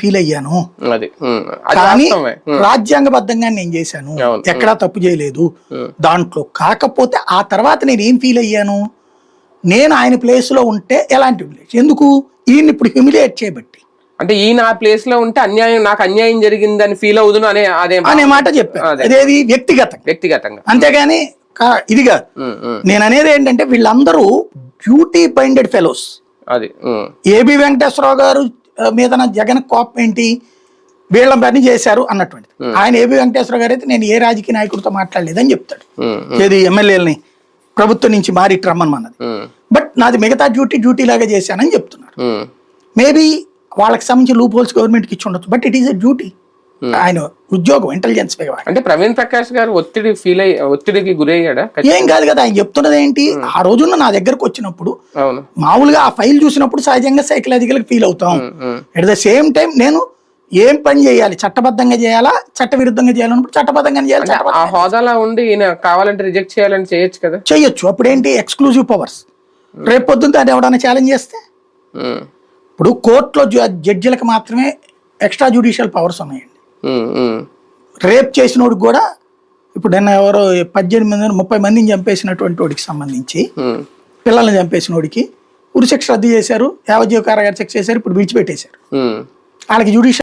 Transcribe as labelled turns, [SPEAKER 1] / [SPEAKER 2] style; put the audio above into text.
[SPEAKER 1] Feel అయ్యాను, కానీ రాజ్యాంగబద్ధంగా నేను చేశాను, ఎక్కడా తప్పు చేయలేదు దాంట్లో. కాకపోతే ఆ తర్వాత నేను ఏం ఫీల్ అయ్యాను, నేను ఆయన ప్లేస్ లో ఉంటే ఎలాంటి ఎందుకు ఈయన ఇప్పుడు హ్యూమిలియేట్ చేయబట్టి,
[SPEAKER 2] అంటే ఈయన ఆ ప్లేస్ లో ఉంటే నాకు అన్యాయం జరిగిందని ఫీల్ అవుదును అనే
[SPEAKER 1] మాట చెప్పాను. అదేది వ్యక్తిగతంగా, అంతేగాని ఇది కాదు. నేను అనేది ఏంటంటే వీళ్ళందరూ duty binded fellows. A B Venkateswara Rao గారు మీద జగన్ కోపం ఏంటి, వీళ్ళ పని చేశారు అన్నటువంటిది. ఆయన ఏబి వెంకటేశ్వరరావు గారు అయితే నేను ఏ రాజకీయ నాయకుడితో మాట్లాడలేదని చెప్తాడు. ఏది ఎమ్మెల్యేలని ప్రభుత్వం నుంచి మారి రమ్మన్నది, బట్ నాది మిగతా డ్యూటీ లాగా చేశానని చెప్తున్నారు. మేబీ వాళ్ళకి సంబంధించి లూప్ హోల్స్ గవర్నమెంట్కి ఇచ్చి ఉండొచ్చు, but it is a duty. ఆయన ఉద్యోగం, ఇంటెలిజెన్స్.
[SPEAKER 2] అంటే ప్రవీణ్ ప్రకాష్ గారు ఒత్తిడికి గురయ్యాడా?
[SPEAKER 1] ఏం కాదు కదా, ఆయన చెప్తున్నది ఏంటి, ఆ రోజున నా దగ్గరకు వచ్చినప్పుడు మామూలుగా ఆ ఫైల్ చూసినప్పుడు సహజంగా సైకలాజికల్ ఫీల్ అవుతాం. ఎట్ ద సేమ్ టైం నేను ఏం పని చేయాలి, చట్టబద్ధంగా చేయాలా చట్ట విరుద్ధంగా చేయాలన్నప్పుడు చట్టబద్ధంగా చేయాలి.
[SPEAKER 2] ఆ హోదాలో ఉండి ఈయన కావాలంటే రిజెక్ట్ చేయాలని చేయొచ్చు కదా.
[SPEAKER 1] చేయొచ్చు. అప్పుడు ఏంటి, ఎక్స్క్లూజివ్ పవర్స్. రేపు పొద్దున్న దాన్ని ఎవడన్నా ఛాలెంజ్ చేస్తే, ఇప్పుడు కోర్టులో జడ్జిలకు మాత్రమే ఎక్స్ట్రా జ్యుడిషియల్ పవర్స్ ఉన్నాయండి. రేప్ చేసినోడికి కూడా, ఇప్పుడు నిన్న ఎవరో 18-30 మందిని చంపేసినటువంటి వాడికి సంబంధించి, పిల్లల్ని చంపేసినోడికి ఉరిశిక్ష రద్దు చేశారు, యావజ్జీవ కారాగార శిక్ష చేశారు, ఇప్పుడు విడిచిపెట్టేశారు. వాళ్ళకి జ్యుడిషియల్